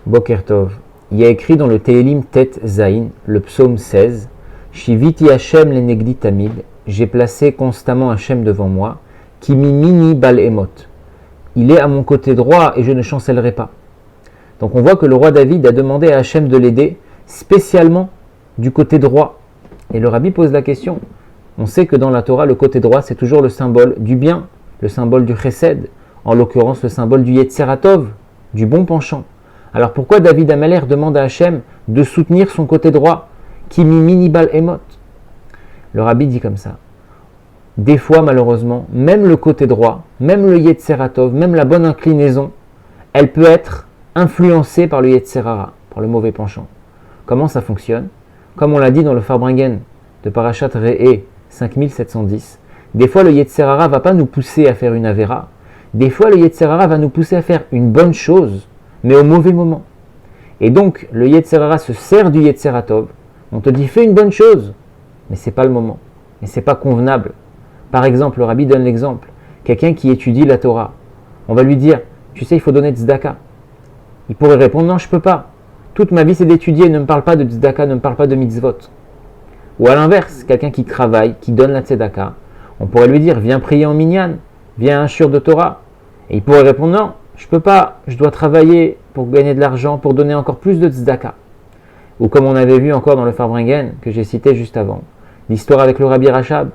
Boker Tov. Il y a écrit dans le Tehilim Tet Zain, le psaume 16, Shiviti Hashem lenegdi tamid, j'ai placé constamment Hashem devant moi, qui mini bal emot. Il est à mon côté droit et je ne chancellerai pas. Donc on voit que le roi David a demandé à Hashem de l'aider, spécialement du côté droit. Et le rabbi pose la question. On sait que dans la Torah, le côté droit, c'est toujours le symbole du bien, le symbole du chesed, en l'occurrence le symbole du Yetzeratov, du bon penchant. Alors pourquoi David Amalek demande à Hashem de soutenir son côté droit, qui minibal emot? Le rabbi dit comme ça. Des fois, malheureusement, même le côté droit, même le Yetzeratov, même la bonne inclinaison, elle peut être influencée par le Yetzerara, par le mauvais penchant. Comment ça fonctionne? Comme on l'a dit dans le Farbringen de Parashat Re'eh 5710, des fois le Yetzerara ne va pas nous pousser à faire une Avera, des fois le Yetzerara va nous pousser à faire une bonne chose, mais au mauvais moment. Et donc, le Yetzerara se sert du Yetzeratov. On te dit, fais une bonne chose, mais ce n'est pas le moment, mais ce n'est pas convenable. Par exemple, le rabbi donne l'exemple, quelqu'un qui étudie la Torah, on va lui dire, tu sais, il faut donner tzedaka. Il pourrait répondre, non, je ne peux pas. Toute ma vie, c'est d'étudier, ne me parle pas de tzedaka, ne me parle pas de mitzvot. Ou à l'inverse, quelqu'un qui travaille, qui donne la tzedaka, on pourrait lui dire, viens prier en minyan, viens à un shur de Torah. Et il pourrait répondre, non, je ne peux pas, je dois travailler pour gagner de l'argent, pour donner encore plus de tzedaka. Ou comme on avait vu encore dans le Farbringen, que j'ai cité juste avant, l'histoire avec le Rabbi Rachab,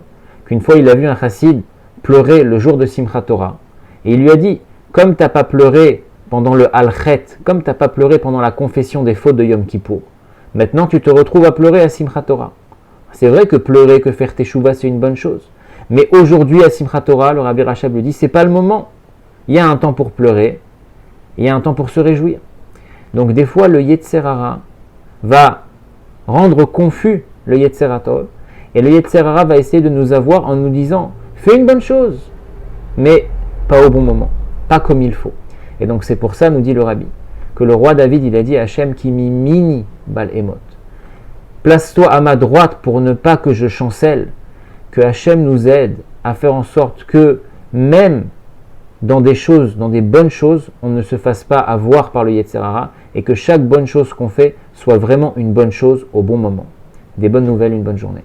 qu'une fois il a vu un chassid pleurer le jour de Simchat Torah. Et il lui a dit, comme tu n'as pas pleuré pendant le Halchet, comme tu n'as pas pleuré pendant la confession des fautes de Yom Kippour, maintenant tu te retrouves à pleurer à Simchat Torah. C'est vrai que pleurer, que faire teshuva, c'est une bonne chose. Mais aujourd'hui à Simchat Torah, le Rabbi Rachab lui dit, c'est pas le moment. Il y a un temps pour pleurer, il y a un temps pour se réjouir. Donc des fois le Yetzerara va rendre confus le Yetzeratov, et le Yetzerara va essayer de nous avoir en nous disant fais une bonne chose, mais pas au bon moment, pas comme il faut. Et donc c'est pour ça, nous dit le Rabbi, que le roi David il a dit à Hashem qui mini bal emot, place-toi à ma droite pour ne pas que je chancelle, que Hashem nous aide à faire en sorte que même dans des choses, dans des bonnes choses, on ne se fasse pas avoir par le Yetzerara et que chaque bonne chose qu'on fait soit vraiment une bonne chose au bon moment. Des bonnes nouvelles, une bonne journée.